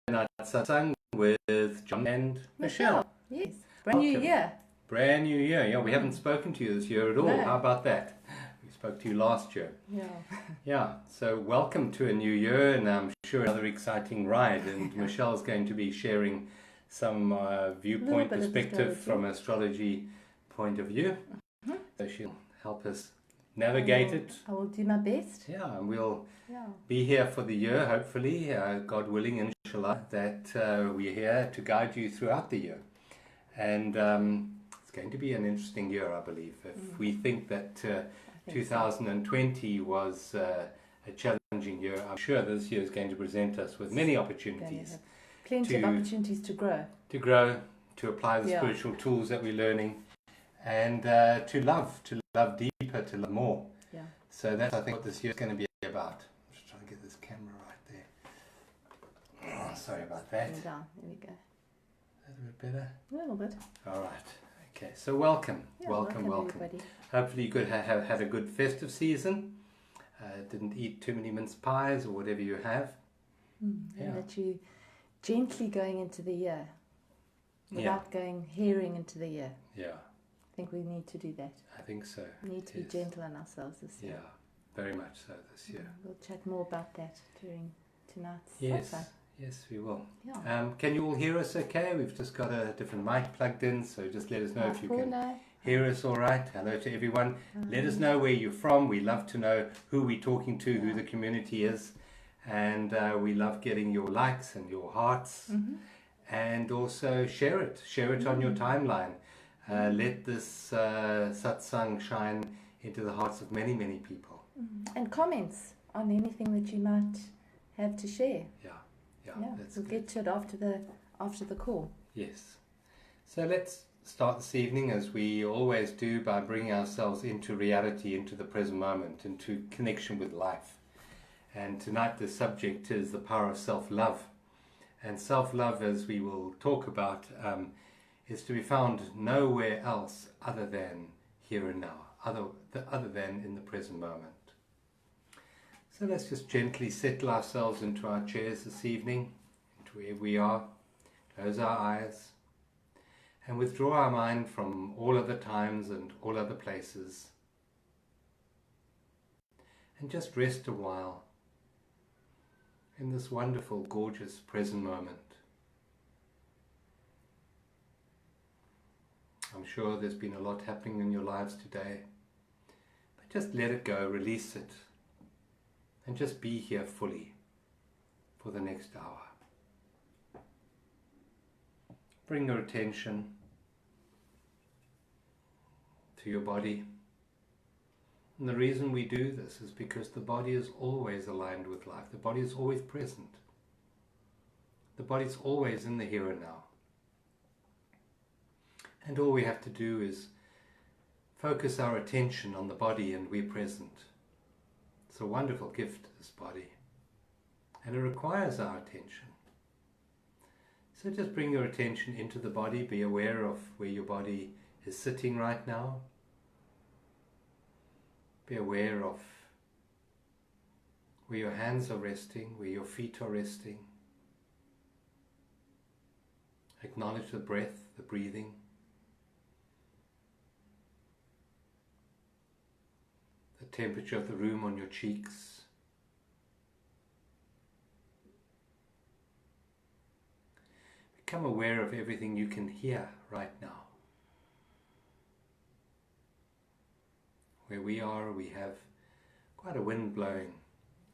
Untitled Satsang with John and Michelle. Yes, brand new year. Brand new year. Yeah, we haven't spoken to you this year at all. No. How about that? We spoke to you last year. Yeah. Yeah, so welcome to a new year, and I'm sure another exciting ride. And Michelle's going to be sharing some viewpoint Little bit of perspective astrology. from astrology point of view. Mhm. So she'll help us navigate it. I will do my best. Yeah, and we'll Yeah. be here for the year, hopefully, God willing, inshallah, that we're here to guide you throughout the year. And it's going to be an interesting year, I believe. If we think that 2020 was a challenging year, I'm sure this year is going to present us with many opportunities. Plenty of opportunities to grow. To grow, to apply the spiritual tools that we're learning, and to love deeper, to love more. Yeah. So that's, I think, what this year is going to be about. I'm just trying to get this camera right there. Oh, sorry about that. Bring it down. There we go. Is that a bit better? A little bit. All right. Okay. So welcome. Yeah, welcome. everybody. Hopefully you could have had a good festive season. Didn't eat too many mince pies or whatever you have. And that you gently going into the year without going herring into the year. Yeah. I think we need to do that. I think so. We need to be gentle on ourselves this year. Yeah, very much so this year. We'll chat more about that during tonight's Yes. satsang. Yes, we will. Yeah. Can you all hear us okay? We've just got a different mic plugged in, so just let us know if you can hear us all right. Hello to everyone. Let us know where you're from. We love to know who we're talking to, who the community is. And we love getting your likes and your hearts. And also share it. Share it on your timeline. Let this satsang shine into the hearts of many, many people. And comments on anything that you might have to share. Yeah, that's we'll good. get to it after the call. Yes. So let's start this evening, as we always do, by bringing ourselves into reality, into the present moment, into connection with life. And tonight the subject is the power of self-love. And self-love, as we will talk about, is to be found nowhere else other than here and now, other than in the present moment. So let's just gently settle ourselves into our chairs this evening, into where we are, close our eyes, and withdraw our mind from all other times and all other places, and just rest a while in this wonderful, gorgeous present moment. I'm sure there's been a lot happening in your lives today, but just let it go, release it, and just be here fully for the next hour. Bring your attention to your body. And the reason we do this is because the body is always aligned with life. The body is always present. The body is always in the here and now. And all we have to do is focus our attention on the body, and we're present. It's a wonderful gift, this body. And it requires our attention. So just bring your attention into the body. Be aware of where your body is sitting right now. Be aware of where your hands are resting, where your feet are resting. Acknowledge the breath, the breathing. The temperature of the room on your cheeks. Become aware of everything you can hear right now. Where we are, we have quite a wind blowing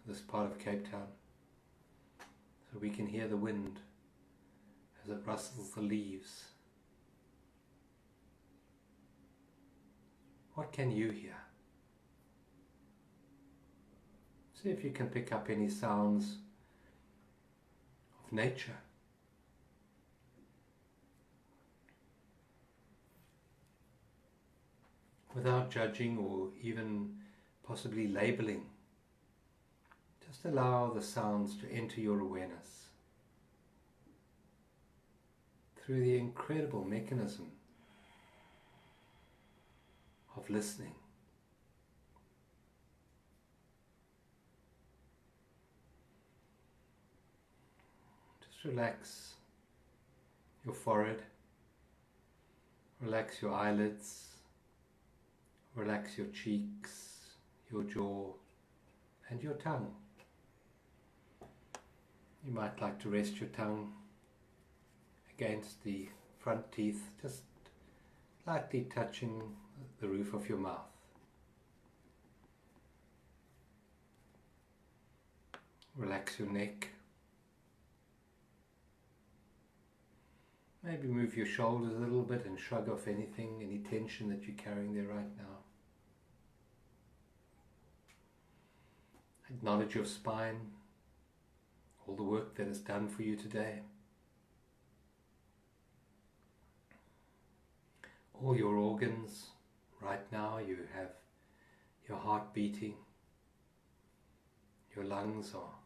this part of Cape Town. So we can hear the wind as it rustles the leaves. What can you hear? See if you can pick up any sounds of nature. Without judging or even possibly labeling. Just allow the sounds to enter your awareness through the incredible mechanism of listening. Just relax your forehead, relax your eyelids, relax your cheeks, your jaw, and your tongue. You might like to rest your tongue against the front teeth, just lightly touching the roof of your mouth. Relax your neck. Maybe move your shoulders a little bit and shrug off anything, any tension that you're carrying there right now. Acknowledge your spine, all the work that is done for you today. All your organs, right now you have your heart beating, your lungs are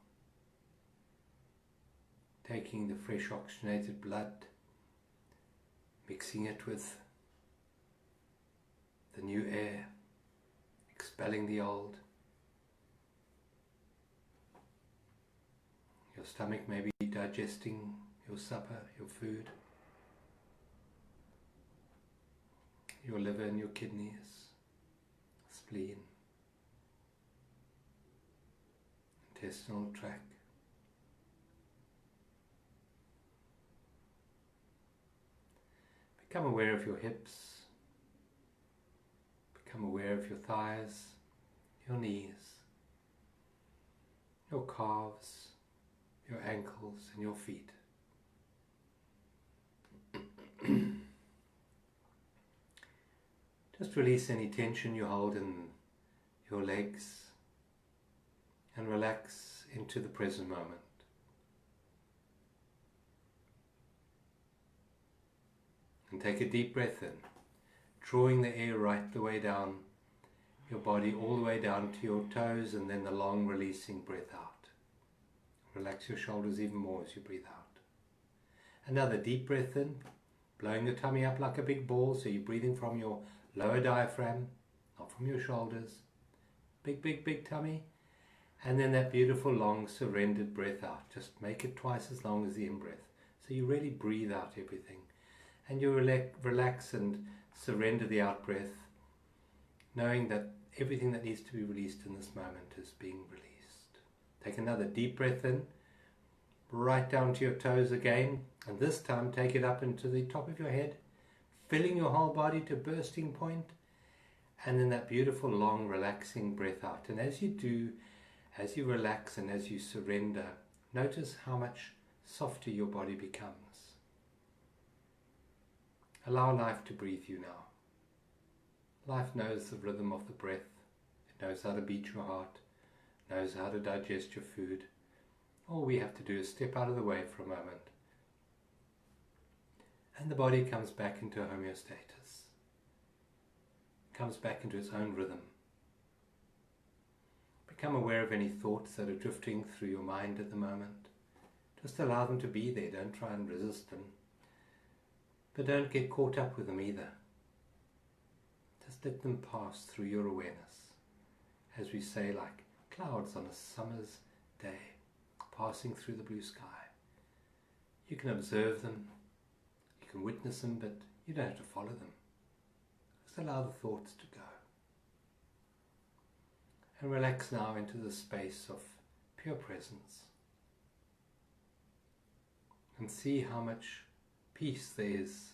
taking the fresh oxygenated blood, mixing it with the new air, expelling the old. Your stomach may be digesting your supper, your food. Your liver and your kidneys, spleen, intestinal tract. Become aware of your hips, become aware of your thighs, your knees, your calves, your ankles and your feet. Just release any tension you hold in your legs and relax into the present moment. And take a deep breath in, drawing the air right the way down your body, all the way down to your toes, and then the long releasing breath out. Relax your shoulders even more as you breathe out. Another deep breath in, blowing your tummy up like a big ball, so you're breathing from your lower diaphragm, not from your shoulders. Big, big, big tummy. And then that beautiful long surrendered breath out. Just make it twice as long as the in-breath. So you really breathe out everything. And you relax and surrender the out-breath, knowing that everything that needs to be released in this moment is being released. Take another deep breath in, right down to your toes again, and this time take it up into the top of your head, filling your whole body to bursting point, and then that beautiful long relaxing breath out. And as you do, as you relax and as you surrender, notice how much softer your body becomes. Allow life to breathe you now. Life knows the rhythm of the breath. It knows how to beat your heart, knows how to digest your food. All we have to do is step out of the way for a moment, and the body comes back into homeostasis, comes back into its own rhythm. Become aware of any thoughts that are drifting through your mind at the moment. Just allow them to be there, don't try and resist them. But don't get caught up with them either. Just let them pass through your awareness. As we say, like clouds on a summer's day, passing through the blue sky. You can observe them, you can witness them, but you don't have to follow them. Just allow the thoughts to go. And relax now into the space of pure presence. And see how much peace there is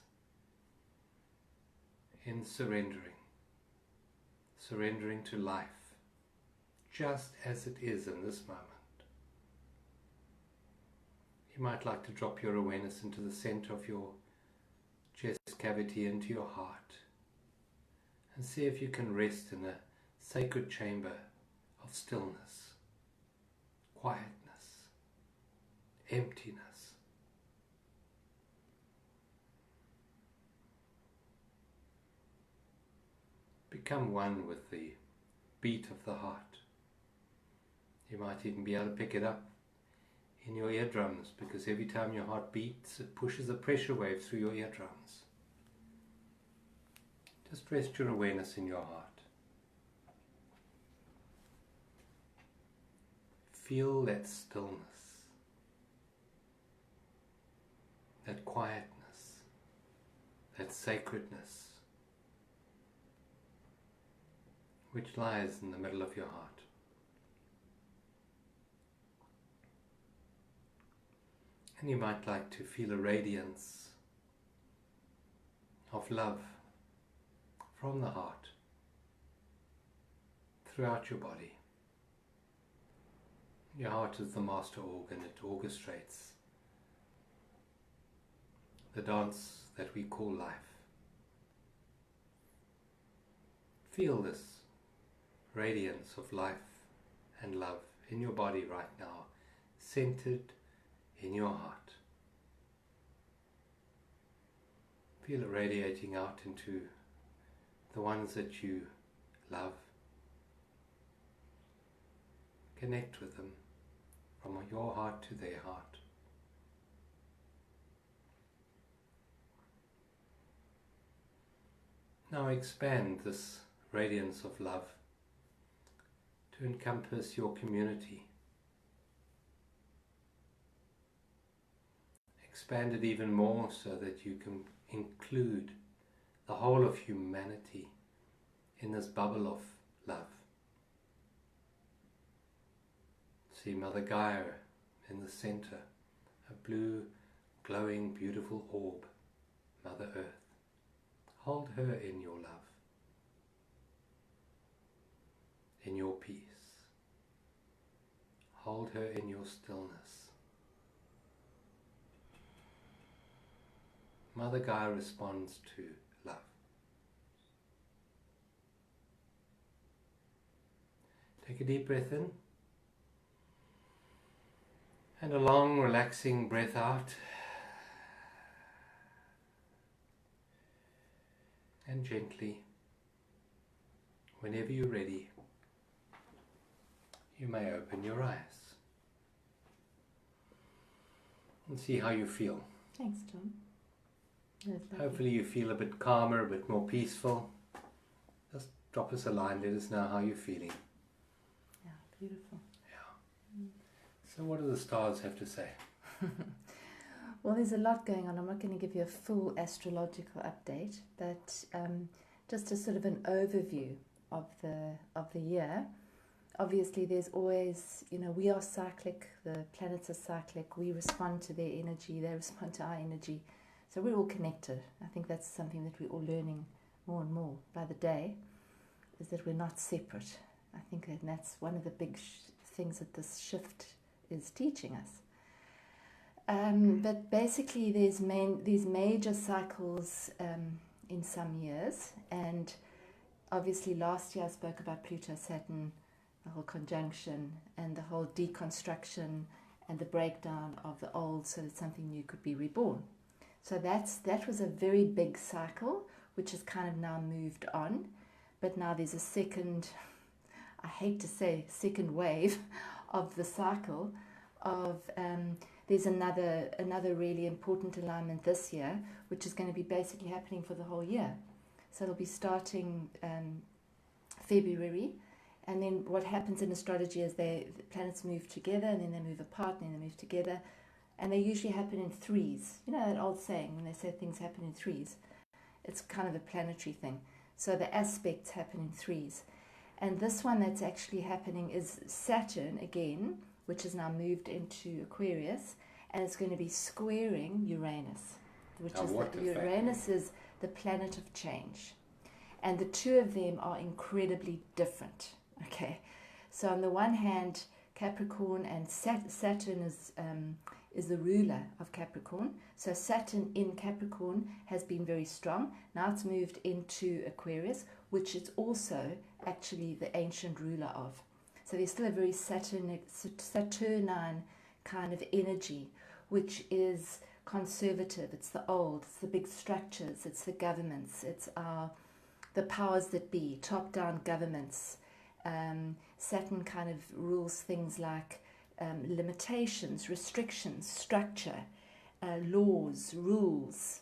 in surrendering. Surrendering to life, just as it is in this moment. You might like to drop your awareness into the center of your chest cavity, into your heart, and see if you can rest in a sacred chamber of stillness, quietness, emptiness. Become one with the beat of the heart. You might even be able to pick it up in your eardrums, because every time your heart beats, it pushes a pressure wave through your eardrums. Just rest your awareness in your heart. Feel that stillness. quietness, that sacredness, which lies in the middle of your heart. And you might like to feel a radiance of love from the heart throughout your body. Your heart is the master organ. It orchestrates the dance that we call life. Feel this radiance of life and love in your body right now, centered in your heart. Feel it radiating out into the ones that you love. Connect with them from your heart to their heart. Now expand this radiance of love to encompass your community. Expand it even more so that you can include the whole of humanity in this bubble of love. See Mother Gaia in the center, a blue, glowing, beautiful orb, Mother Earth. Hold her in your love, in your peace. Hold her in your stillness. Mother Gaia responds to love. Take a deep breath in and a long relaxing breath out, and gently, whenever you're ready, you may open your eyes and see how you feel. Thanks, Tom. Hopefully you feel a bit calmer, a bit more peaceful. Just drop us a line, let us know how you're feeling. Yeah, beautiful. Yeah. So what do the stars have to say? Well, there's a lot going on. I'm not going to give you a full astrological update, but just a sort of an overview of the year. Obviously, there's always, we are cyclic, the planets are cyclic, we respond to their energy, they respond to our energy. So we're all connected. I think that's something that we're all learning more and more by the day, is that we're not separate. I think that's one of the big things that this shift is teaching us. But basically there's these major cycles in some years, and obviously last year I spoke about Pluto-Saturn, the whole conjunction and the whole deconstruction and the breakdown of the old so that something new could be reborn. So that was a very big cycle, which has kind of now moved on, but now there's a second, I hate to say second wave of the cycle of there's another really important alignment this year, which is going to be basically happening for the whole year. So it'll be starting February, and then what happens in astrology is the planets move together, and then they move apart, and then they move together, and they usually happen in threes. You know that old saying, when they say things happen in threes, it's kind of a planetary thing. So the aspects happen in threes. And this one that's actually happening is Saturn again, which has now moved into Aquarius, and it's going to be squaring Uranus, which Uranus is the planet of change. And the two of them are incredibly different. Okay, so on the one hand, Capricorn and Saturn is the ruler of Capricorn. So Saturn in Capricorn has been very strong. Now it's moved into Aquarius, which is also actually the ancient ruler of. So there's still a very Saturnine kind of energy, which is conservative. It's the old, it's the big structures, it's the governments, it's the powers that be, top-down governments. Saturn kind of rules things like limitations, restrictions, structure, laws, rules.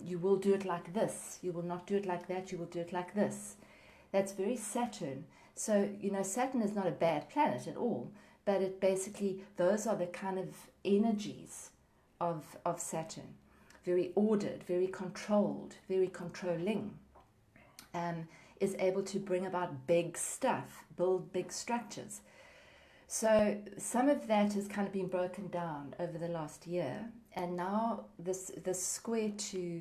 You will do it like this. You will not do it like that. You will do it like this. That's very Saturn. So, Saturn is not a bad planet at all, but it basically, those are the kind of energies of Saturn. very ordered, very controlled, very controlling, is able to bring about big stuff, build big structures. So some of that has kind of been broken down over the last year, and now this square to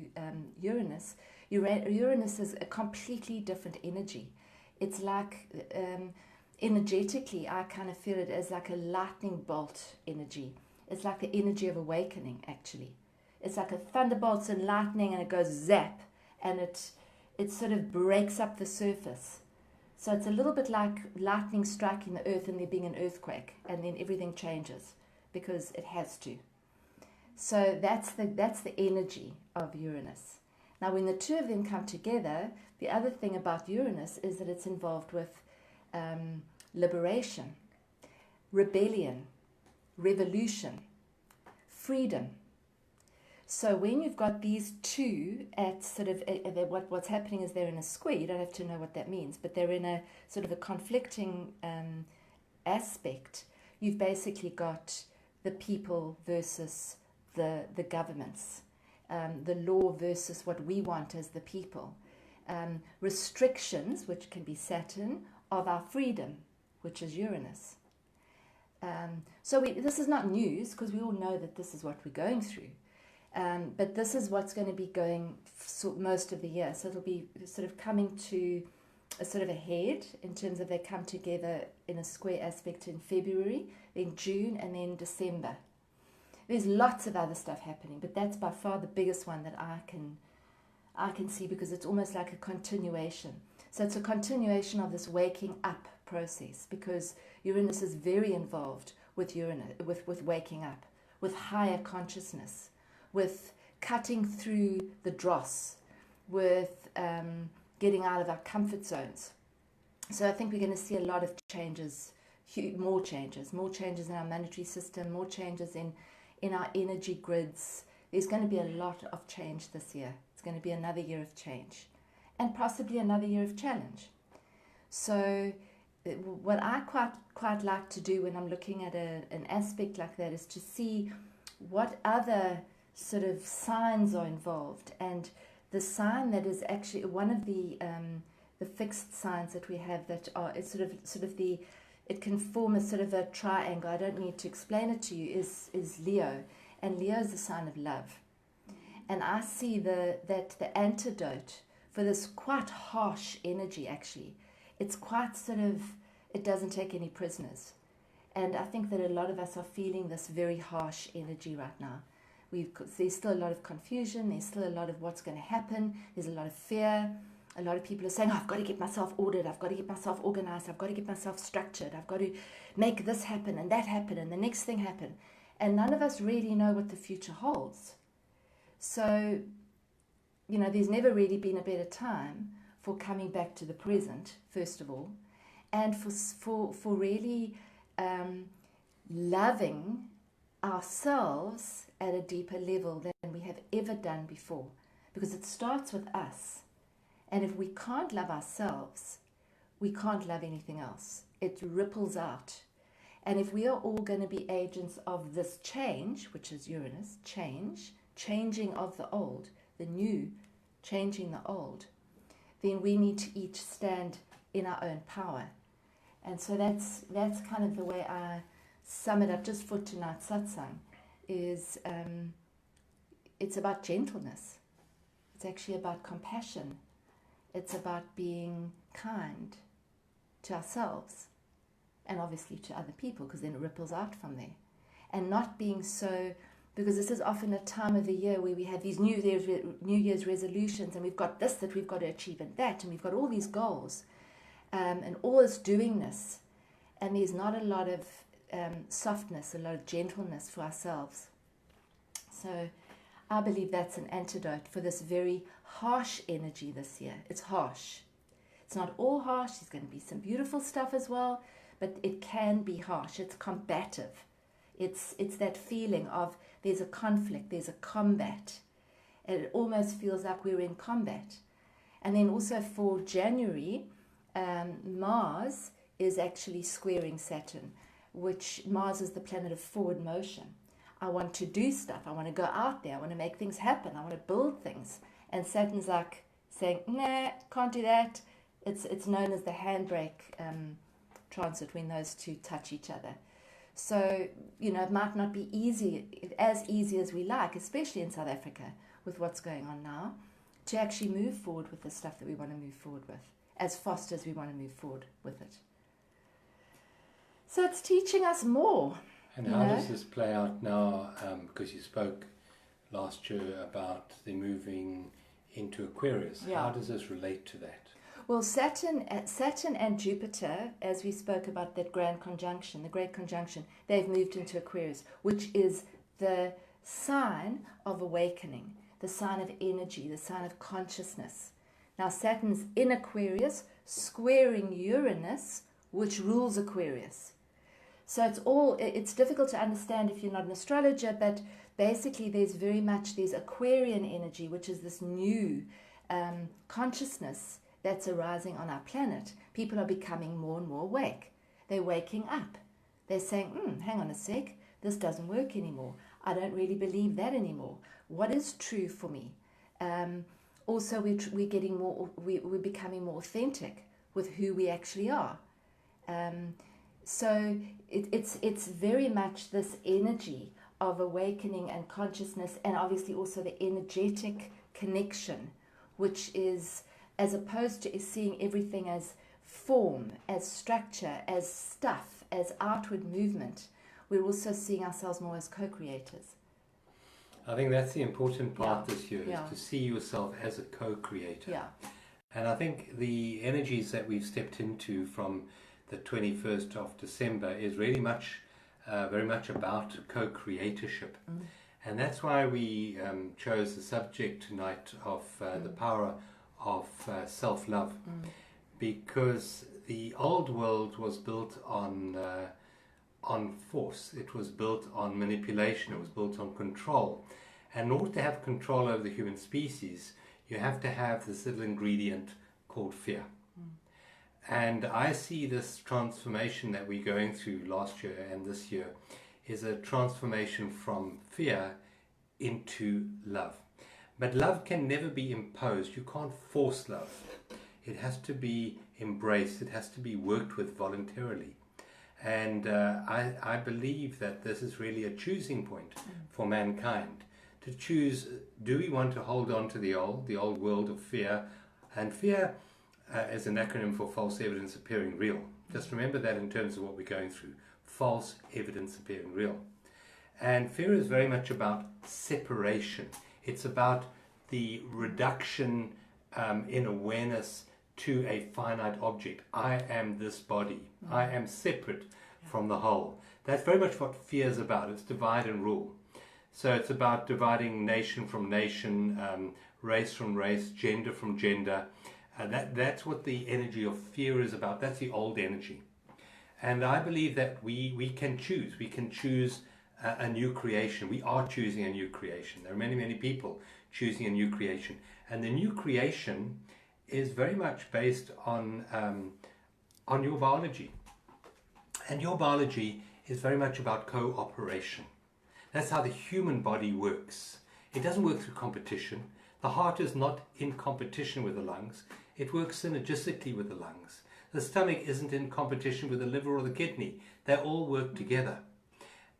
Uranus is a completely different energy. It's like energetically, I kind of feel it as like a lightning bolt energy. It's like the energy of awakening, actually. It's like a thunderbolts and lightning, and it goes zap, and it sort of breaks up the surface. So it's a little bit like lightning striking the earth and there being an earthquake, and then everything changes because it has to. So that's the energy of Uranus. Now, when the two of them come together, the other thing about Uranus is that it's involved with liberation, rebellion, revolution, freedom. So when you've got these two at sort of, what's happening is they're in a square. You don't have to know what that means, but they're in a sort of a conflicting aspect. You've basically got the people versus the governments, the law versus what we want as the people, restrictions, which can be Saturn, of our freedom, which is Uranus. So this is not news, because we all know that this is what we're going through. But this is what's going to be going most of the year. So it'll be sort of coming to a sort of a head in terms of they come together in a square aspect in February, then June, and then December. There's lots of other stuff happening, but that's by far the biggest one that I can see, because it's almost like a continuation. So it's a continuation of this waking up process, because Uranus is very involved with with waking up, with higher consciousness, with cutting through the dross, with getting out of our comfort zones. So I think we're going to see a lot of changes, more changes in our monetary system, more changes in our energy grids. There's going to be a lot of change this year. It's going to be another year of change, and possibly another year of challenge. So what I quite like to do when I'm looking at an aspect like that is to see what other sort of signs are involved. And the sign that is actually one of the fixed signs that we have that are, it's sort of the, it can form a sort of a triangle. I don't need to explain it to you, is Leo. And Leo is the sign of love. And I see that the antidote for this quite harsh energy, actually, it's quite sort of, it doesn't take any prisoners. And I think that a lot of us are feeling this very harsh energy right now. There's still a lot of confusion. There's still a lot of what's going to happen. There's a lot of fear. A lot of people are saying, I've got to get myself ordered. I've got to get myself organized. I've got to get myself structured. I've got to make this happen and that happen and the next thing happen. And none of us really know what the future holds. So, there's never really been a better time for coming back to the present, first of all, and for really loving ourselves at a deeper level than we have ever done before, because it starts with us. And if we can't love ourselves, we can't love anything else. It ripples out. And if we are all going to be agents of this change, which is Uranus, changing of the old, the new, changing the old, then we need to each stand in our own power. And so that's kind of the way I sum it up just for tonight's satsang, is it's about gentleness. It's actually about compassion. It's about being kind to ourselves and obviously to other people, because then it ripples out from there. And not being so, because this is often a time of the year where we have these New Year's resolutions, and we've got this that we've got to achieve and that, and we've got all these goals and all this doingness, and there's not a lot of softness, a lot of gentleness for ourselves. So I believe that's an antidote for this very harsh energy this year. It's harsh. It's not all harsh. There's going to be some beautiful stuff as well, but it can be harsh. It's combative. It's that feeling of there's a conflict, there's a combat. And it almost feels like we're in combat. And then also for January, Mars is actually squaring Saturn, which Mars is the planet of forward motion. I want to do stuff. I want to go out there. I want to make things happen. I want to build things. And Saturn's like saying, nah, can't do that. It's known as the handbrake transit when those two touch each other. So, it might not be as easy as we like, especially in South Africa with what's going on now, to actually move forward with the stuff that we want to move forward with, as fast as we want to move forward with it. So it's teaching us more. And how does this play out now? Because you spoke last year about the moving into Aquarius. Yeah. How does this relate to that? Well, Saturn and Jupiter, as we spoke about that great conjunction, they've moved into Aquarius, which is the sign of awakening, the sign of energy, the sign of consciousness. Now, Saturn's in Aquarius, squaring Uranus, which rules Aquarius. So it's difficult to understand if you're not an astrologer, but basically there's Aquarian energy, which is this new consciousness that's arising on our planet. People are becoming more and more awake. They're waking up. They're saying, hang on a sec, this doesn't work anymore. I don't really believe that anymore. What is true for me? Also, we're becoming more authentic with who we actually are. So it's very much this energy of awakening and consciousness, and obviously also the energetic connection, which is, as opposed to seeing everything as form, as structure, as stuff, as outward movement, we're also seeing ourselves more as co-creators. I think that's the important part this year, is to see yourself as a co-creator. Yeah. And I think the energies that we've stepped into from the 21st of December is really very much about co-creatorship. And that's why we chose the subject tonight of the power of self-love, because the old world was built on force. It was built on manipulation. It was built on control. And in order to have control over the human species, you have to have this little ingredient called fear. And I see this transformation that we're going through last year and this year is a transformation from fear into love. But love can never be imposed. You can't force love. It has to be embraced. It has to be worked with voluntarily. And I believe that this is really a choosing point for mankind, to choose, do we want to hold on to the old world of fear? And fear is an acronym for false evidence appearing real. Just remember that in terms of what we're going through. False evidence appearing real. And fear is very much about separation. It's about the reduction in awareness to a finite object. I am this body. I am separate from the whole. That's very much what fear is about. It's divide and rule. So it's about dividing nation from nation, race from race, gender from gender. That's what the energy of fear is about. That's the old energy. And I believe that we can choose. We can choose a new creation. We are choosing a new creation. There are many, many people choosing a new creation. And the new creation is very much based on your biology. And your biology is very much about cooperation. That's how the human body works. It doesn't work through competition. The heart is not in competition with the lungs. It works synergistically with the lungs. The stomach isn't in competition with the liver or the kidney. They all work together.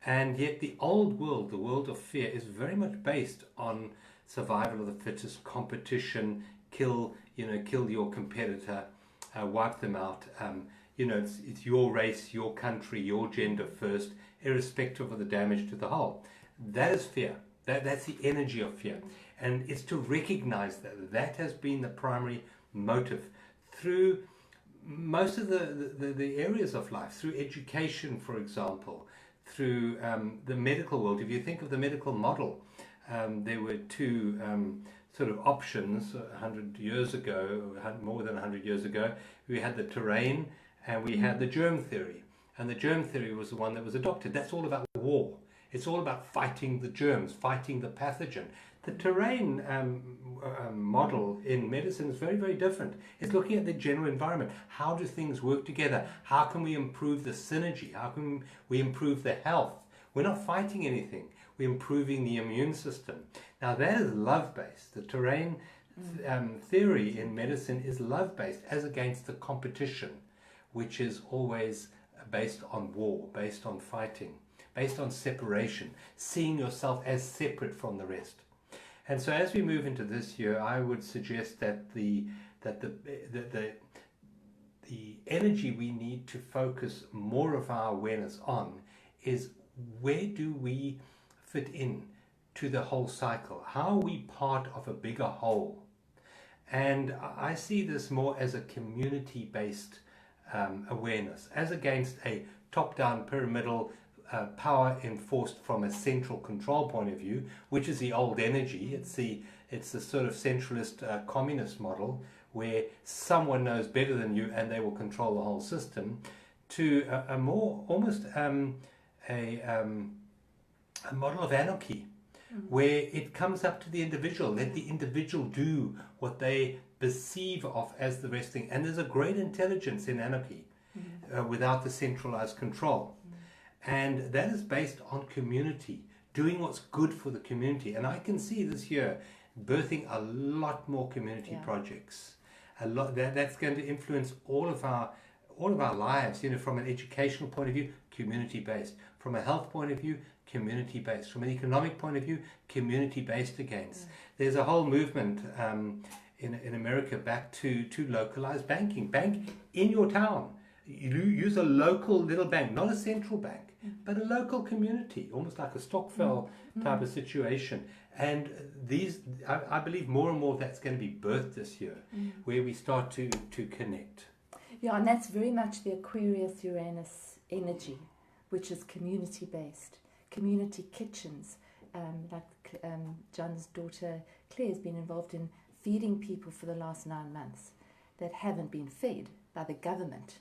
And yet the old world, the world of fear, is very much based on survival of the fittest, competition, kill your competitor, wipe them out. It's your race, your country, your gender first, irrespective of the damage to the whole. That is fear. That's the energy of fear. And it's to recognize that has been the primary motive through most of the areas of life, through education, for example, through the medical world. If you think of the medical model, there were two sort of options 100 years ago, more than 100 years ago. We had the terrain and we had the germ theory. And the germ theory was the one that was adopted. That's all about war. It's all about fighting the germs, fighting the pathogen. The terrain model in medicine is very, very different. It's looking at the general environment. How do things work together? How can we improve the synergy? How can we improve the health We're not fighting anything. We're improving the immune system. Now that is love-based. The terrain theory in medicine is love-based, as against the competition, which is always based on war, based on fighting, based on separation, seeing yourself as separate from the rest. And so as we move into this year, I would suggest that the energy we need to focus more of our awareness on is, where do we fit in to the whole cycle? How are we part of a bigger whole? And I see this more as a community-based awareness, as against a top-down pyramidal power enforced from a central control point of view, which is the old energy. It's the sort of centralist communist model, where someone knows better than you and they will control the whole system, to a more almost a model of anarchy, where it comes up to the individual. Let the individual do what they perceive of as the best thing. And there's a great intelligence in anarchy without the centralized control. And that is based on community, doing what's good for the community. And I can see this year birthing a lot more community projects. A lot that's going to influence all of our lives. From an educational point of view, community based. From a health point of view, community based. From an economic point of view, community based again. There's a whole movement in America back to localized banking. Bank in your town. You use a local little bank, not a central bank, but a local community, almost like a Stockfell type of situation. And I believe more and more of that's going to be birthed this year, where we start to connect. Yeah, and that's very much the Aquarius-Uranus energy, which is community-based. Community kitchens, John's daughter Claire has been involved in feeding people for the last 9 months that haven't been fed by the government,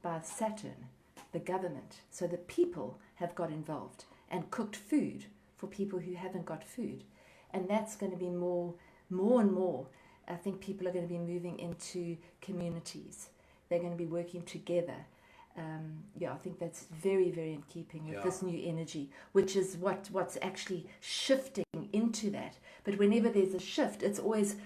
by Saturn, the government. So the people have got involved and cooked food for people who haven't got food. And that's going to be more and more. I think people are going to be moving into communities. They're going to be working together. I think that's very, very in keeping with this new energy, which is what's actually shifting into that. But whenever there's a shift, it's always,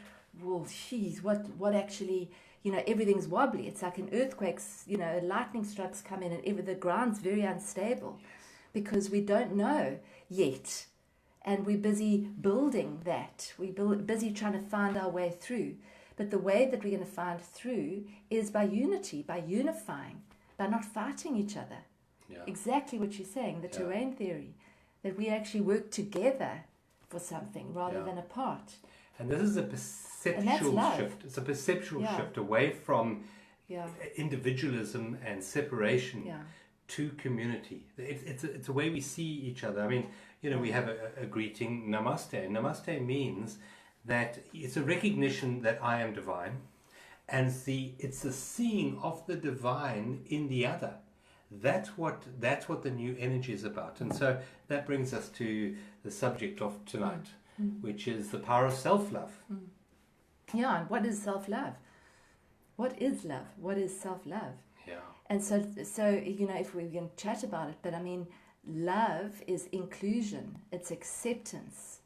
well, geez, what actually, everything's wobbly. It's like in earthquakes, lightning strikes come in and the ground's very unstable because we don't know yet. And we're busy building that. We're busy trying to find our way through. But the way that we're going to find through is by unity, by unifying, by not fighting each other. Yeah. Exactly what you're saying, the terrain theory, that we actually work together for something rather than apart. And this is a perceptual shift. It's a perceptual shift away from individualism and separation to community. It's a way we see each other. I mean, we have a greeting, namaste. Namaste means that it's a recognition that I am divine, and it's the seeing of the divine in the other. That's what the new energy is about. And so that brings us to the subject of tonight, which is the power of self-love. Yeah, and what is self-love? What is love? What is self-love? Yeah. And so if we're going to chat about it, but I mean, love is inclusion, it's acceptance,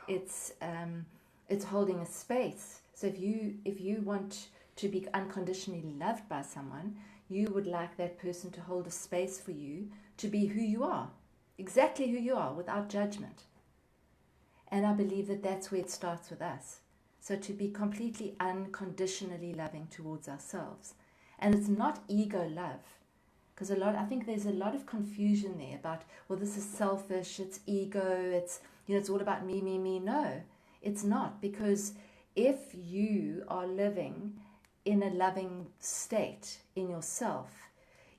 it's holding a space. So if you want to be unconditionally loved by someone, you would like that person to hold a space for you to be who you are, exactly who you are, without judgment. And I believe that that's where it starts with us. So to be completely unconditionally loving towards ourselves. And it's not ego love. Because I think there's a lot of confusion there about, well, this is selfish, it's ego, it's all about me, me, me. No, it's not. Because if you are living in a loving state in yourself,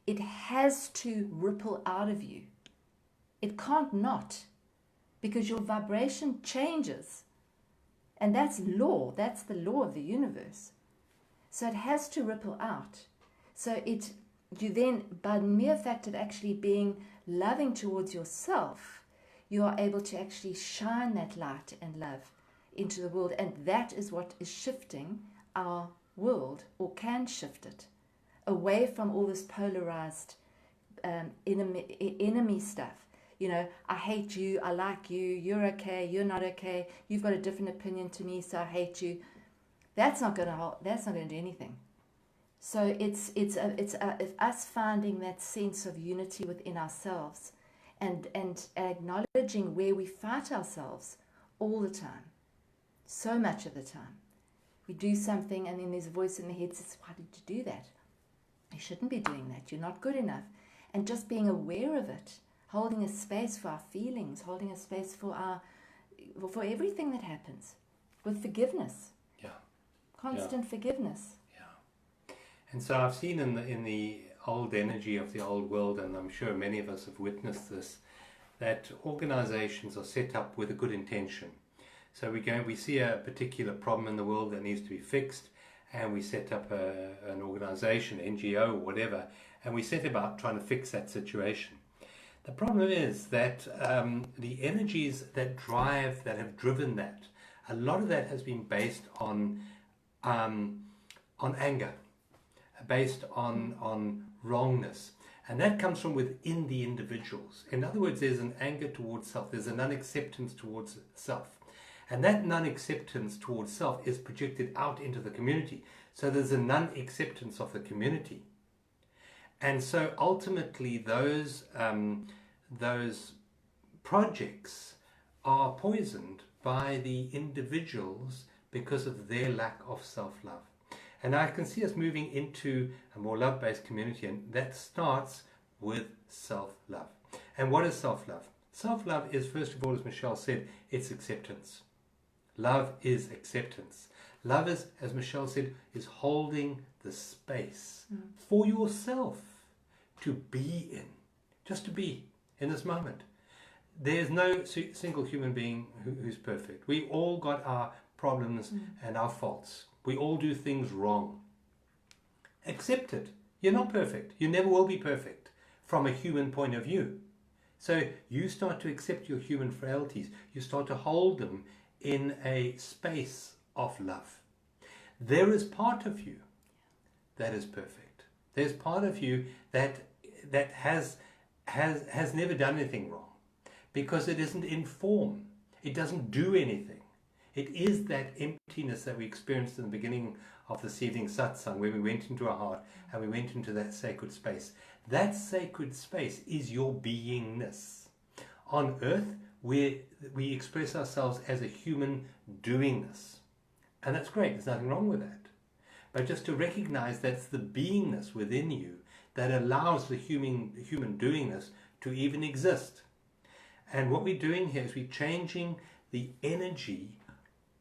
it has to ripple out of you. It can't not. Because your vibration changes. And that's law. That's the law of the universe. So it has to ripple out. So you then, by the mere fact of actually being loving towards yourself, you are able to actually shine that light and love into the world. And that is what is shifting our world, or can shift it, away from all this polarized enemy stuff. you know, I hate you, I like you, you're okay, you're not okay, you've got a different opinion to me, so I hate you. That's not going to do anything. So it's us finding that sense of unity within ourselves, and acknowledging where we fight ourselves all the time, so much of the time. We do something and then there's a voice in the head that says, why did you do that? You shouldn't be doing that. You're not good enough. And just being aware of it, holding a space for our feelings, holding a space for everything that happens, with forgiveness. Yeah. Constant forgiveness. Yeah. And so I've seen in the old energy of the old world, and I'm sure many of us have witnessed this, that organizations are set up with a good intention. So we see a particular problem in the world that needs to be fixed, and we set up an organization, NGO, or whatever, and we set about trying to fix that situation. The problem is that the energies that have driven that, a lot of that has been based on anger, based on wrongness. And that comes from within the individuals. In other words, there's an anger towards self. There's a non-acceptance towards self. And that non-acceptance towards self is projected out into the community. So there's a non-acceptance of the community. And so ultimately those projects are poisoned by the individuals because of their lack of self-love. And I can see us moving into a more love-based community, and that starts with self-love. And what is self-love? Self-love is, first of all, as Michelle said, it's acceptance. Love is acceptance. Love is, as Michelle said, is holding the space for yourself to be in, just to be in this moment. There's no single human being who's perfect. We all got our problems and our faults. We all do things wrong. Accept it. You're not perfect. You never will be perfect from a human point of view. So you start to accept your human frailties. You start to hold them in a space of love. There is part of you that is perfect. There's part of you that has never done anything wrong, because it isn't in form. It doesn't do anything. It is that emptiness that we experienced in the beginning of this evening satsang, where we went into our heart and we went into that sacred space. That sacred space is your beingness. On earth, we express ourselves as a human doingness. And that's great. There's nothing wrong with that. But just to recognize that's the beingness within you that allows the human doingness to even exist. And what we're doing here is we're changing the energy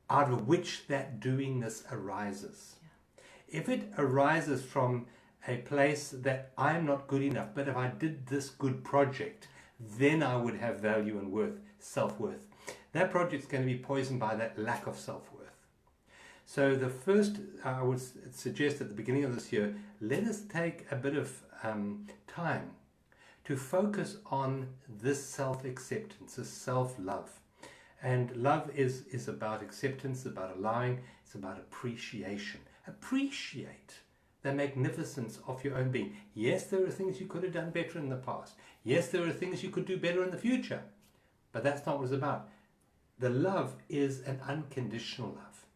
out of which that doingness arises. Yeah. If it arises from a place that I'm not good enough, but if I did this good project, then I would have value and worth, self-worth. That project's going to be poisoned by that lack of self-worth. So the first, I would suggest at the beginning of this year, let us take a bit of time to focus on this self-acceptance, this self-love. And love is about acceptance, about allowing, it's about appreciation. Appreciate the magnificence of your own being. Yes, there are things you could have done better in the past. Yes, there are things you could do better in the future. But that's not what it's about. The love is an unconditional love.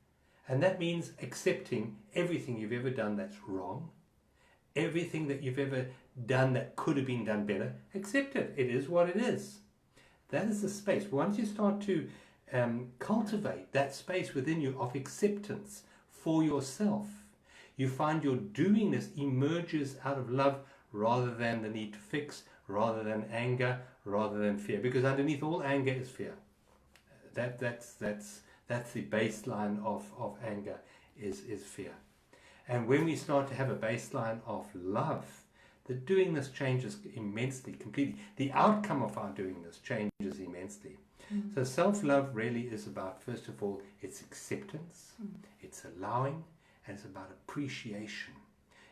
And that means accepting everything you've ever done that's wrong, everything that you've ever done that could have been done better. Accept it. It is what it is. That is the space. Once you start to cultivate that space within you of acceptance for yourself, you find your doingness emerges out of love rather than the need to fix, rather than anger, rather than fear. Because underneath all anger is fear. That's the baseline of anger is fear. And when we start to have a baseline of love, the doingness changes immensely, completely. The outcome of our doingness changes immensely. So self-love really is about, first of all, it's acceptance, it's allowing, and it's about appreciation.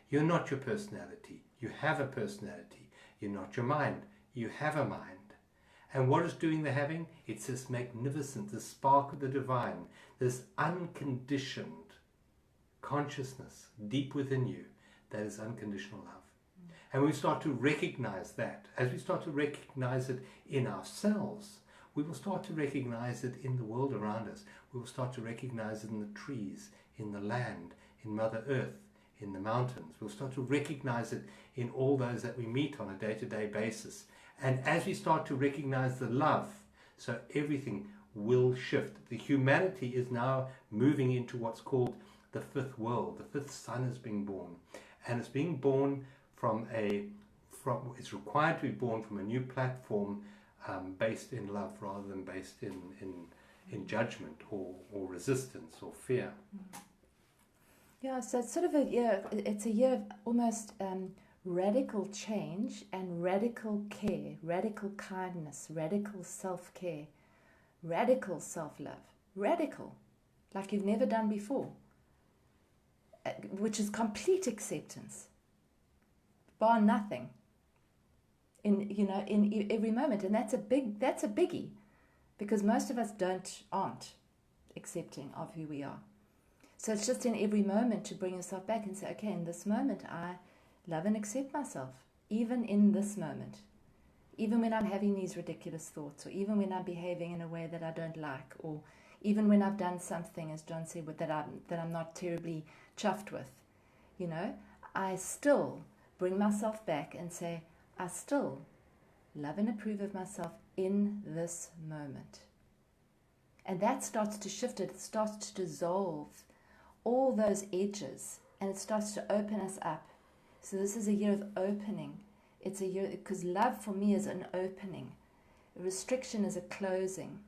You're not your personality. You have a personality. You're not your mind. You have a mind. And what is doing the having? It's this magnificent, this spark of the divine, this unconditioned consciousness deep within you that is unconditional love. And we start to recognize that. As we start to recognize it in ourselves, we will start to recognize it in the world around us. We will start to recognize it in the trees, in the land, in Mother Earth, in the mountains. We'll start to recognize it in all those that we meet on a day-to-day basis. And as we start to recognize the love, so everything will shift. The humanity is now moving into what's called the fifth world. The fifth sun is being born. And it's being born it's required to be born from a new platform based in love rather than based in judgment or resistance or fear. Yeah, so it's sort of it's a year of almost radical change and radical care, radical kindness, radical self-care, radical self-love, radical, like you've never done before, which is complete acceptance, bar nothing, in every moment. And that's a biggie, because most of us aren't accepting of who we are. So it's just in every moment to bring yourself back and say, okay, in this moment I love and accept myself, even in this moment, even when I'm having these ridiculous thoughts, or even when I'm behaving in a way that I don't like, or even when I've done something, as John said, that I'm not terribly chuffed with. I still bring myself back and say, I still love and approve of myself in this moment. And that starts to shift it. It starts to dissolve all those edges, and it starts to open us up. So this is a year of opening. It's a year, because love for me is an opening. Restriction is a closing.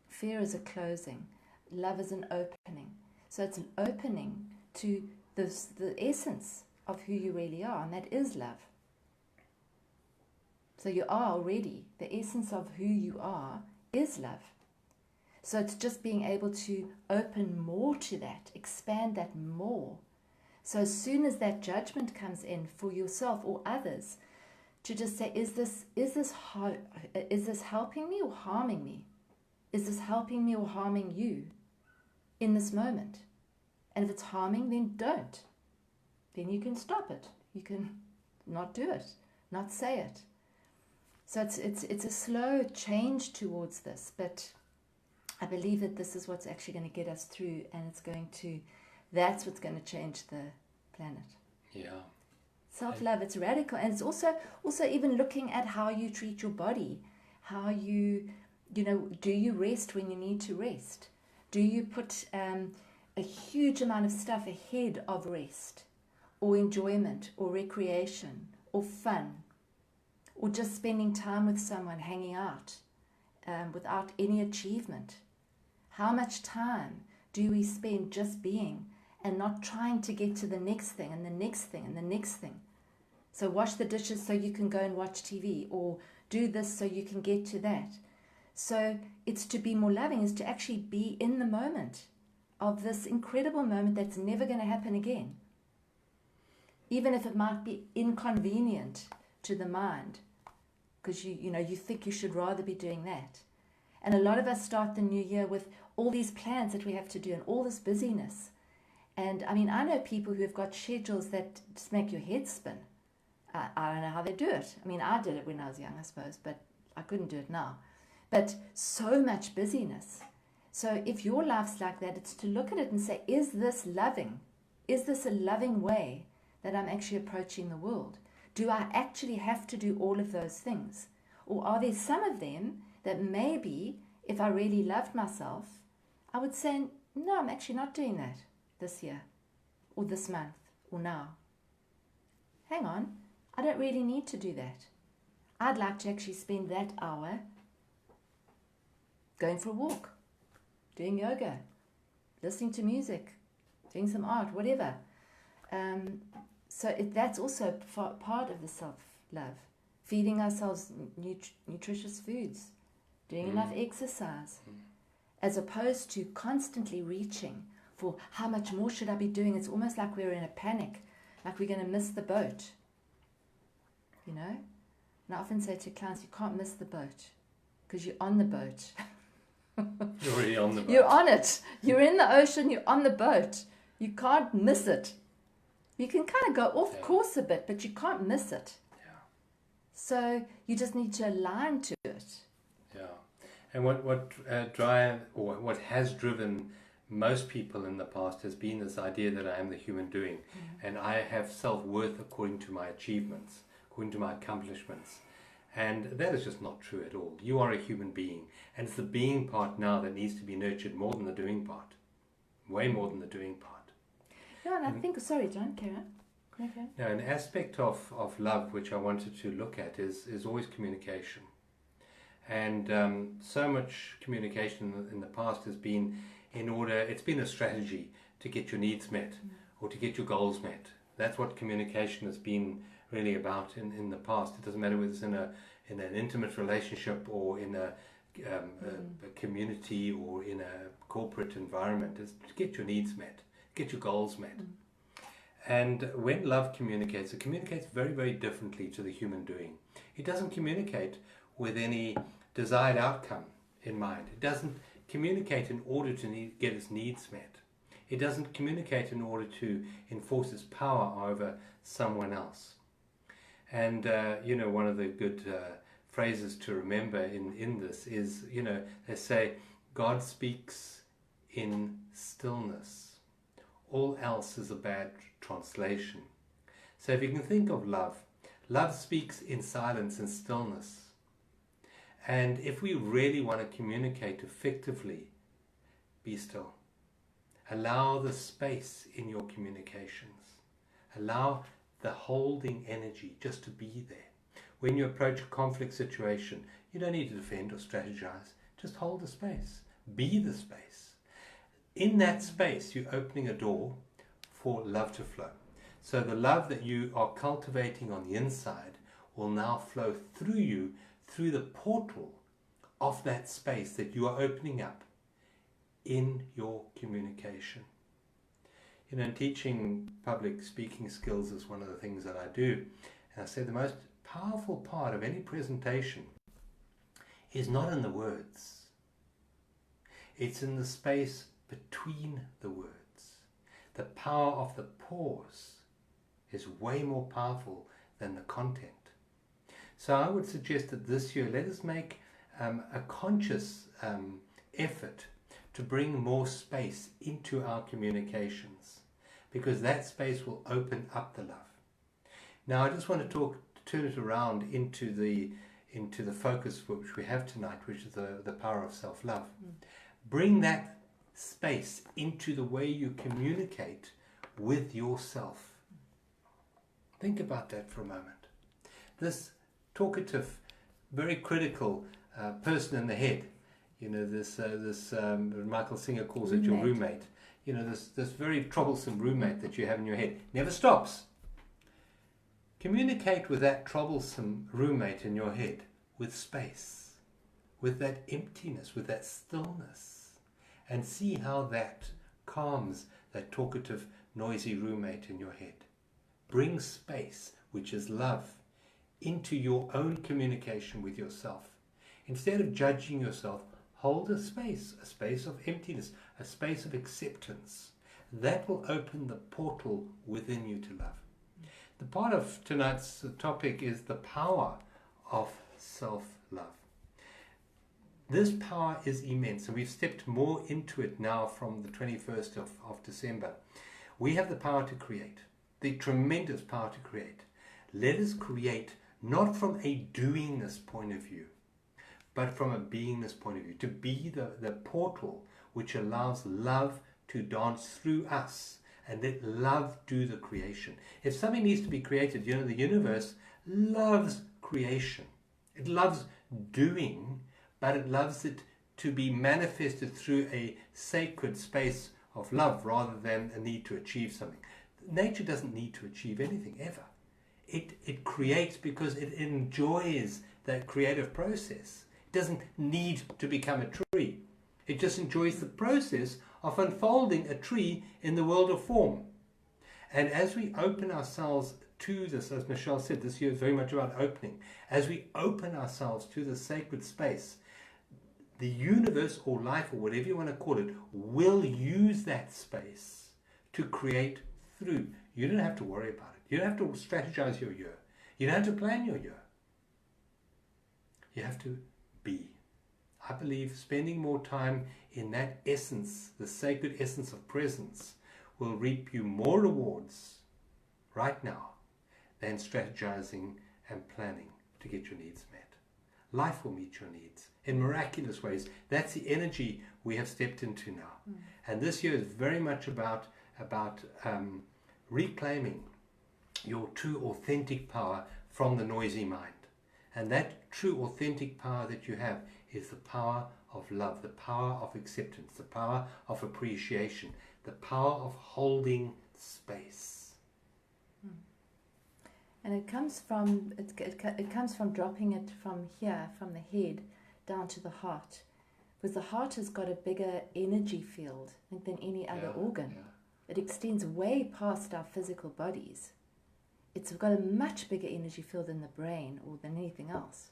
Fear is a closing. Love is an opening. So it's an opening to the essence of who you really are, and that is love. So you are already, the essence of who you are is love. So it's just being able to open more to that, expand that more. So as soon as that judgment comes in for yourself or others, to just say, is this helping me or harming me? Is this helping me or harming you in this moment? And if it's harming, then don't. Then you can stop it. You can not do it, not say it. So it's a slow change towards this, but I believe that this is what's actually going to get us through, and that's what's going to change the planet. Yeah. Self-love, it's radical, and it's also even looking at how you treat your body, how do you rest when you need to rest? Do you put a huge amount of stuff ahead of rest, or enjoyment, or recreation, or fun, or just spending time with someone, hanging out, without any achievement? How much time do we spend just being and not trying to get to the next thing and the next thing and the next thing? So wash the dishes so you can go and watch TV, or do this so you can get to that. So it's to be more loving, is to actually be in the moment of this incredible moment that's never going to happen again. Even if it might be inconvenient to the mind, because you think you should rather be doing that. And a lot of us start the new year with all these plans that we have to do and all this busyness. And I mean, I know people who have got schedules that just make your head spin. I don't know how they do it. I mean, I did it when I was young, I suppose, but I couldn't do it now. But so much busyness. So if your life's like that, it's to look at it and say, is this loving? Is this a loving way that I'm actually approaching the world? Do I actually have to do all of those things? Or are there some of them that maybe, if I really loved myself, I would say, no, I'm actually not doing that this year, or this month, or now. Hang on, I don't really need to do that. I'd like to actually spend that hour going for a walk, doing yoga, listening to music, doing some art, whatever. So that's also part of the self-love. Feeding ourselves nutritious foods, doing enough exercise, as opposed to constantly reaching for how much more should I be doing. It's almost like we're in a panic, like we're going to miss the boat. And I often say to clients, you can't miss the boat because you're on the boat. You're already on the boat. You're on it. You're in the ocean, you're on the boat. You can't miss it. You can kind of go off course a bit, but you can't miss it. So you just need to align to it. Yeah. And what has driven most people in the past has been this idea that I am the human doing, and I have self-worth according to my achievements, according to my accomplishments. And that is just not true at all. You are a human being, and it's the being part now that needs to be nurtured more than the doing part. Way more than the doing part. No, and I think, sorry, John, carry on. Okay. Now, an aspect of love which I wanted to look at is always communication. And so much communication in the past has been it's been a strategy to get your needs met or to get your goals met. That's what communication has been really about in the past. It doesn't matter whether it's in an intimate relationship or in a community or in a corporate environment. It's to get your needs met, get your goals met. And when love communicates, it communicates very, very differently to the human doing. It doesn't communicate with any desired outcome in mind. It doesn't communicate in order to get its needs met. It doesn't communicate in order to enforce its power over someone else. And, one of the good phrases to remember in this is, they say, God speaks in stillness. All else is a bad translation. So if you can think of love, love speaks in silence and stillness. And if we really want to communicate effectively, be still. Allow the space in your communications. Allow the holding energy just to be there. When you approach a conflict situation, you don't need to defend or strategize. Just hold the space. Be the space. In that space, you're opening a door for love to flow. So the love that you are cultivating on the inside will now flow through you, through the portal of that space that you are opening up in your communication. In teaching public speaking skills is one of the things that I do. And I say the most powerful part of any presentation is not in the words. It's in the space between the words. The power of the pause is way more powerful than the content. So I would suggest that this year, let us make a conscious effort to bring more space into our communications, because that space will open up the love. Now, I just want to turn it around into the focus which we have tonight, which is the power of self-love. Bring that space into the way you communicate with yourself. Think about that for a moment. This talkative, very critical person in the head, this Michael Singer calls it your roommate. This very troublesome roommate that you have in your head never stops. Communicate with that troublesome roommate in your head with space, with that emptiness, with that stillness, and see how that calms that talkative, noisy roommate in your head. Bring space, which is love, into your own communication with yourself. Instead of judging yourself, hold a space of emptiness, a space of acceptance. That will open the portal within you to love. The part of tonight's topic is the power of self-love. This power is immense, and we've stepped more into it now from the 21st of December. We have the power to create, the tremendous power to create. Let us create not from a doingness point of view, but from a beingness point of view, to be the portal which allows love to dance through us and let love do the creation. If something needs to be created, the universe loves creation. It loves doing, but it loves it to be manifested through a sacred space of love rather than a need to achieve something. Nature doesn't need to achieve anything ever. It creates because it enjoys that creative process. It doesn't need to become a tree. It just enjoys the process of unfolding a tree in the world of form. And as we open ourselves to this, as Michelle said, this year is very much about opening. As we open ourselves to the sacred space, the universe or life or whatever you want to call it will use that space to create through. You don't have to worry about it. You don't have to strategize your year. You don't have to plan your year. You have to be. I believe spending more time in that essence, the sacred essence of presence, will reap you more rewards right now than strategizing and planning to get your needs met. Life will meet your needs in miraculous ways. That's the energy we have stepped into now. And this year is very much about reclaiming your true authentic power from the noisy mind. And that true authentic power that you have is the power of love, the power of acceptance, the power of appreciation, the power of holding space. And it comes from it comes from dropping it from here, from the head down to the heart, because the heart has got a bigger energy field, I think, than any other organ. Yeah. It extends way past our physical bodies. It's got a much bigger energy field than the brain or than anything else.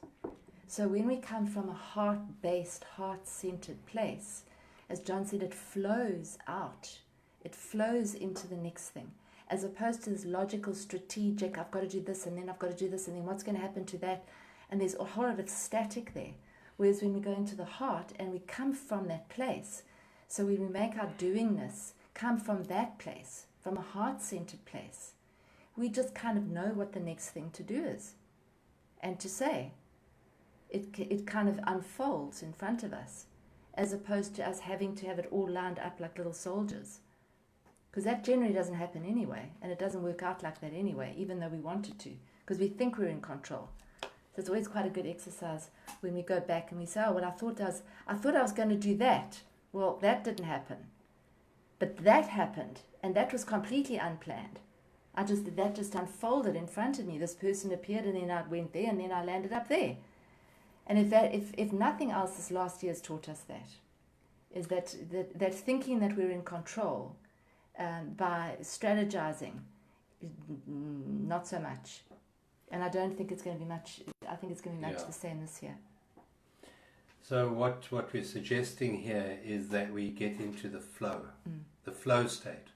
So when we come from a heart-based, heart-centered place, as John said, it flows out. It flows into the next thing, as opposed to this logical, strategic, I've got to do this and then I've got to do this and then what's going to happen to that? And there's a whole lot of static there. Whereas when we go into the heart and we come from that place, so when we make our doingness come from that place, from a heart-centered place, we just kind of know what the next thing to do is and to say. It kind of unfolds in front of us, as opposed to us having to have it all lined up like little soldiers. Because that generally doesn't happen anyway, and it doesn't work out like that anyway, even though we want it to, because we think we're in control. So it's always quite a good exercise when we go back and we say, oh, well, I thought I was going to do that. Well, that didn't happen. But that happened, and that was completely unplanned. That just unfolded in front of me. This person appeared, and then I went there, and then I landed up there. And if nothing else, this last year has taught us that, is that thinking that we're in control by strategizing, not so much. And I don't think it's going to be much. I think it's going to be much the same this year. So what we're suggesting here is that we get into the flow state,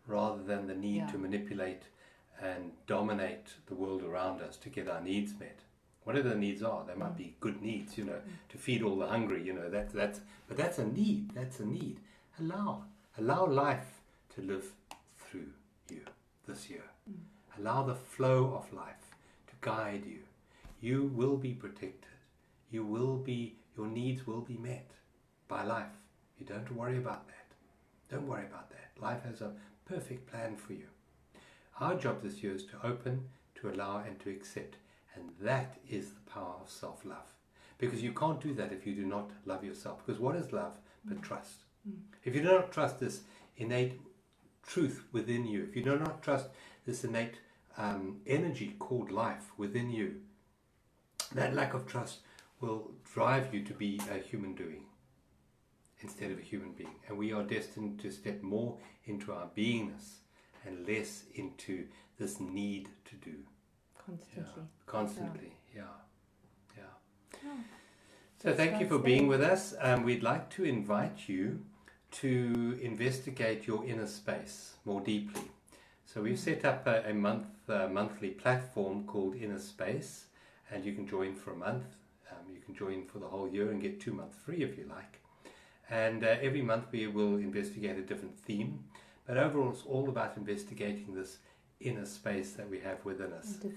rather than the need to manipulate and dominate the world around us to get our needs met. Whatever the needs are, they might be good needs, to feed all the hungry, but that's a need. That's a need. Allow life to live through you this year. Allow the flow of life to guide you. You will be protected. Your needs will be met by life. You don't have to worry about that. Don't worry about that. Life has a perfect plan for you. Our job this year is to open, to allow, and to accept. And that is the power of self-love. Because you can't do that if you do not love yourself. Because what is love but trust? If you do not trust this innate truth within you, if you do not trust this innate energy called life within you, that lack of trust will drive you to be a human doing instead of a human being. And we are destined to step more into our beingness and less into this need to do. Constantly, yeah. So thank you for being with us. We'd like to invite you to investigate your inner space more deeply. So we've set up a monthly platform called Inner Space, and you can join for a month. You can join for the whole year and get 2 months free if you like. And every month we will investigate a different theme. But overall, it's all about investigating this inner space that we have within us. And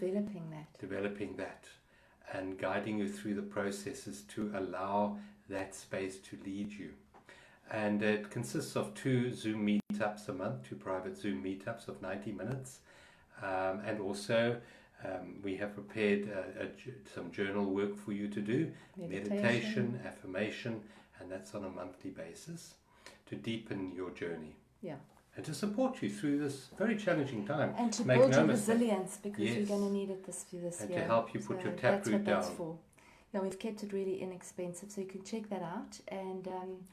developing that. And guiding you through the processes to allow that space to lead you. And it consists of 2 Zoom meetups a month, 2 private Zoom meetups of 90 minutes. And also we have prepared some journal work for you to do, meditation, affirmation, and that's on a monthly basis to deepen your journey. Yeah. And to support you through this very challenging time. And to build your resilience, because you're going to need it this year. And to help you put your taproot down. That's what that's for. Yeah, we've kept it really inexpensive, so you can check that out. And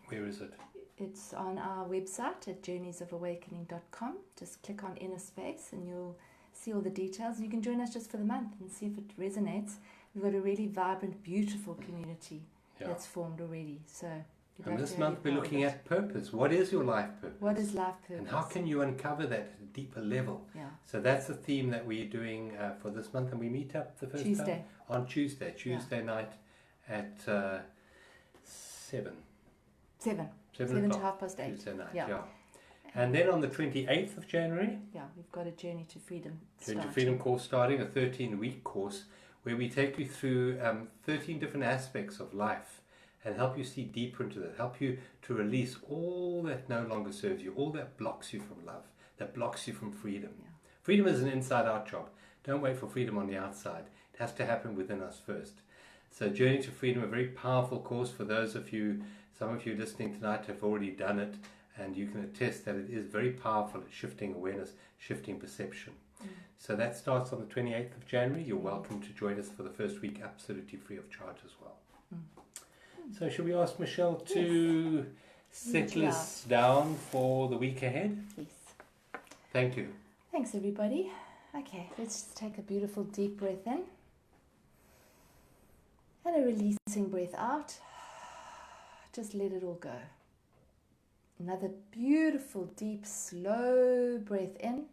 where is it? It's on our website at journeysofawakening.com. Just click on Inner Space and you'll see all the details. You can join us just for the month and see if it resonates. We've got a really vibrant, beautiful community that's formed already. So. And this month we're looking at purpose. What is your life purpose? What is life purpose? And how can you uncover that at a deeper level? Yeah. So that's the theme that we're doing for this month, and we meet up the first time on Tuesday night at 7. 7. 7 7 to o'clock. 8:30. Tuesday night, Yeah. yeah. And then on the 28th of January, Yeah, we've got a Journey to Freedom Journey to starting. Freedom course starting, a 13-week course where we take you through 13 different aspects of life and help you see deeper into that, help you to release all that no longer serves you, all that blocks you from love, that blocks you from freedom. Yeah. Freedom is an inside-out job. Don't wait for freedom on the outside. It has to happen within us first. So Journey to Freedom, a very powerful course for those of you, some of you listening tonight have already done it, and you can attest that it is very powerful at shifting awareness, shifting perception. So that starts on the 28th of January. You're welcome to join us for the first week, absolutely free of charge as well. So should we ask Michelle to settle us down for the week ahead? Yes. Thank you. Thanks, everybody. Okay, let's just take a beautiful deep breath in. And a releasing breath out. Just let it all go. Another beautiful, deep, slow breath in.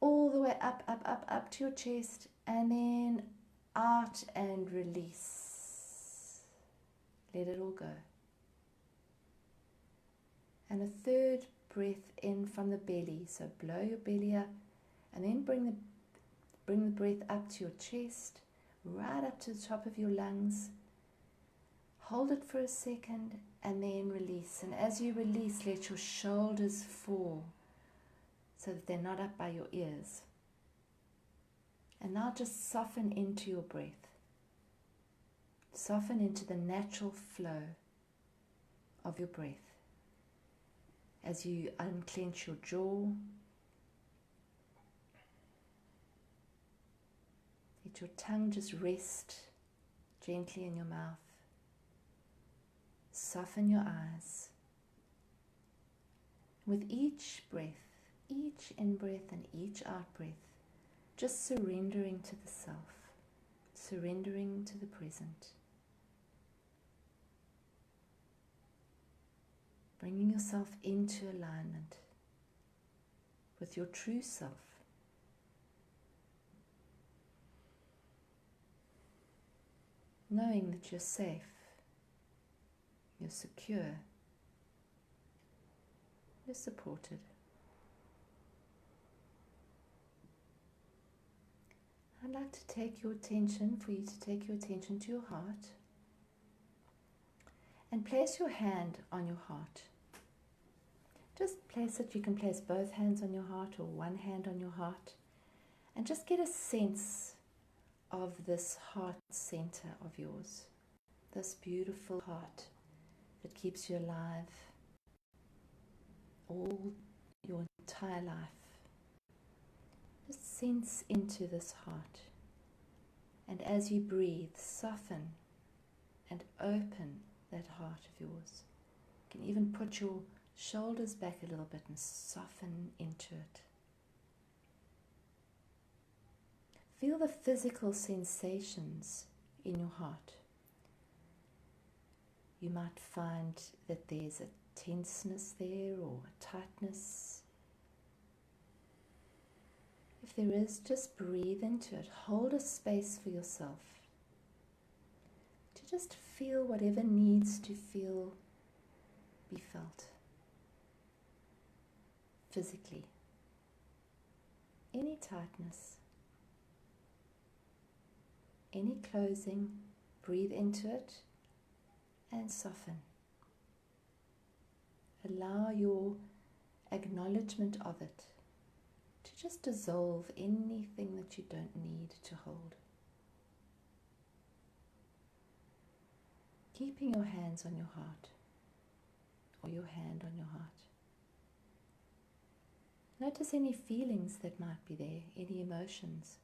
All the way up, up, up, up to your chest. And then out and release. Let it all go. And a third breath in from the belly. So blow your belly up. And then bring the breath up to your chest. Right up to the top of your lungs. Hold it for a second and then release. And as you release, let your shoulders fall so that they're not up by your ears. And now just soften into your breath. Soften into the natural flow of your breath. As you unclench your jaw, let your tongue just rest gently in your mouth. Soften your eyes. With each breath, each in-breath and each out-breath, just surrendering to the self, surrendering to the present. Bringing yourself into alignment with your true self. Knowing that you're safe, you're secure, you're supported. I'd like to take your attention, for you to take your attention to your heart and place your hand on your heart. Just place it, you can place both hands on your heart or one hand on your heart, and just get a sense of this heart center of yours, this beautiful heart that keeps you alive all your entire life. Just sense into this heart, and as you breathe, soften and open that heart of yours. You can even put your shoulders back a little bit and soften into it. Feel the physical sensations in your heart. You might find that there's a tenseness there or a tightness. If there is, just breathe into it. Hold a space for yourself to just feel whatever needs to be felt physically. Any tightness, any closing, breathe into it and soften. Allow your acknowledgement of it to just dissolve anything that you don't need to hold. Keeping your hands on your heart or your hand on your heart. Notice any feelings that might be there, any emotions.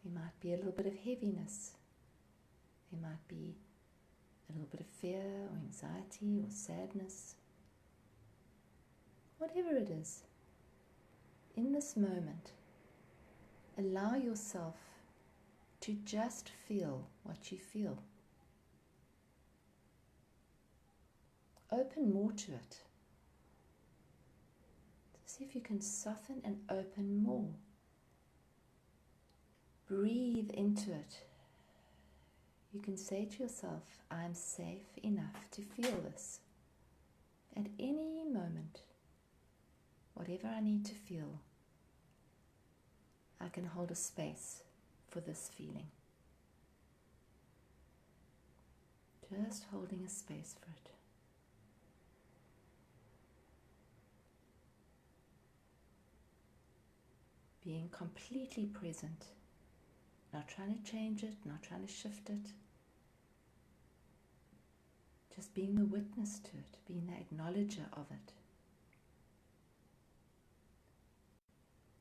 There might be a little bit of heaviness. There might be a little bit of fear or anxiety or sadness. Whatever it is, in this moment, allow yourself to just feel what you feel. Open more to it. See if you can soften and open more. breathe into it. You can say to yourself, I'm safe enough to feel this. At any moment, whatever I need to feel, I can hold a space for this feeling. Just holding a space for it. Being completely present. Not trying to change it, not trying to shift it. Just being the witness to it, being the acknowledger of it.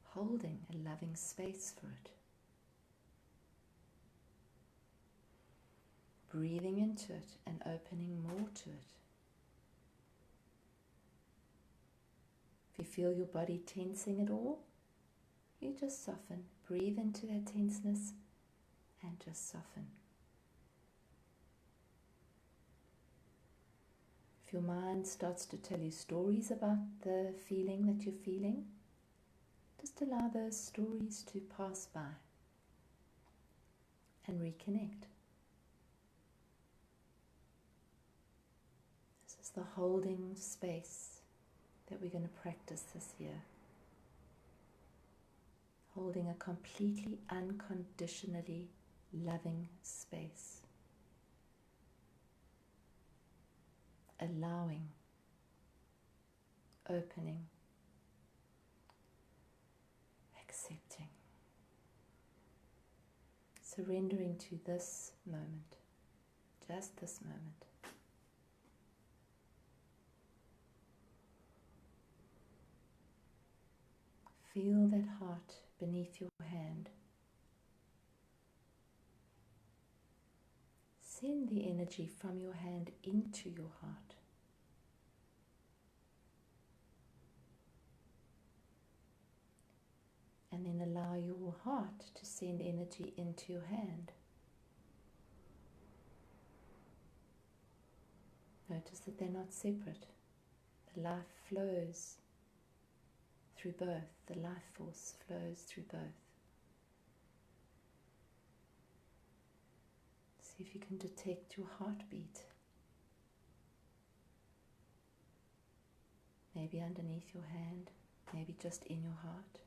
Holding a loving space for it. Breathing into it and opening more to it. If you feel your body tensing at all, you just soften. Breathe into that tenseness and just soften. If your mind starts to tell you stories about the feeling that you're feeling, just allow those stories to pass by and reconnect. This is the holding space that we're going to practice this year. Holding a completely unconditionally loving space. Allowing, opening, accepting, surrendering to this moment, just this moment. Feel that heart beneath your hand. Send the energy from your hand into your heart. And then allow your heart to send energy into your hand. Notice that they're not separate. The life flows through both. The life force flows through both. See if you can detect your heartbeat. Maybe underneath your hand, maybe just in your heart.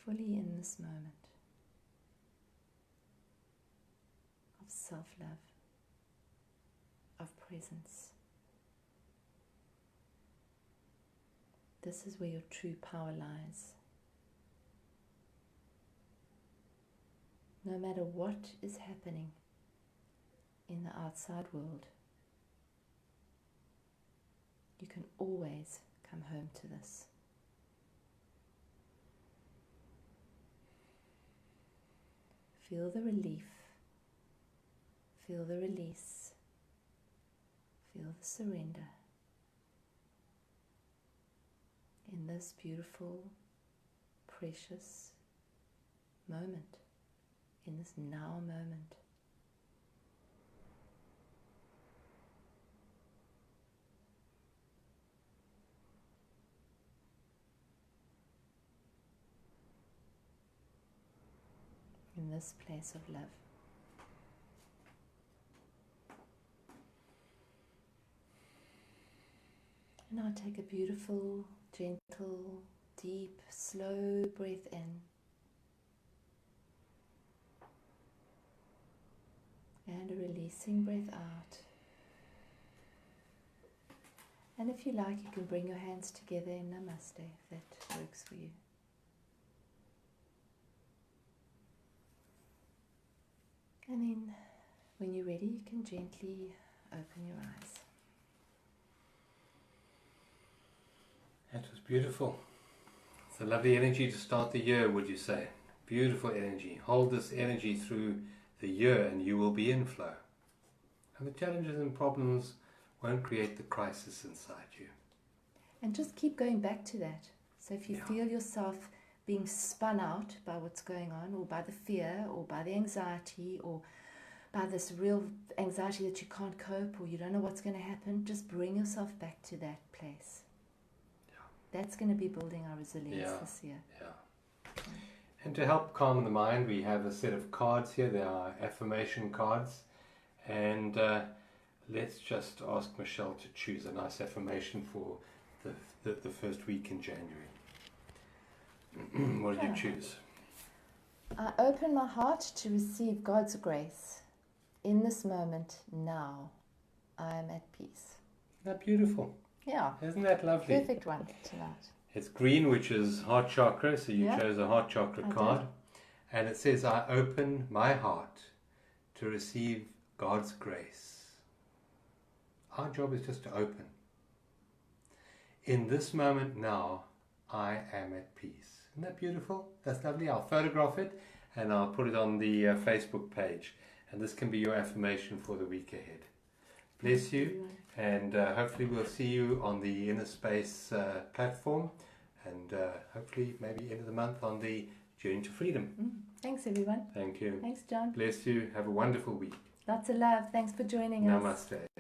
Fully in this moment of self-love, of presence. This is where your true power lies. No matter what is happening in the outside world, you can always come home to this. Feel the relief, feel the release, feel the surrender in this beautiful, precious moment, in this now moment. In this place of love. And now take a beautiful, gentle, deep, slow breath in. And a releasing breath out. And if you like, you can bring your hands together in Namaste if that works for you. And then, when you're ready, you can gently open your eyes. That was beautiful. It's a lovely energy to start the year, would you say? Beautiful energy. Hold this energy through the year and you will be in flow. And the challenges and problems won't create the crisis inside you. And just keep going back to that. So if you feel yourself being spun out by what's going on, or by the fear, or by the anxiety, or by this real anxiety that you can't cope, or you don't know what's going to happen, just bring yourself back to that place. That's going to be building our resilience this year. Yeah. And to help calm the mind, we have a set of cards here. They are affirmation cards. And let's just ask Michelle to choose a nice affirmation for the first week in January. What did you choose? I open my heart to receive God's grace. In this moment, now, I am at peace. Isn't that beautiful? Yeah. Isn't that lovely? Perfect one tonight. It's green, which is heart chakra, so you chose a heart chakra card. And it says, I open my heart to receive God's grace. Our job is just to open. In this moment now, I am at peace. Isn't that beautiful? That's lovely. I'll photograph it and I'll put it on the Facebook page. And this can be your affirmation for the week ahead. Bless you, and hopefully we'll see you on the Inner Space platform, and hopefully maybe end of the month on the Journey to Freedom. Thanks, everyone. Thank you. Thanks, John. Bless you. Have a wonderful week. Lots of love. Thanks for joining us. Namaste.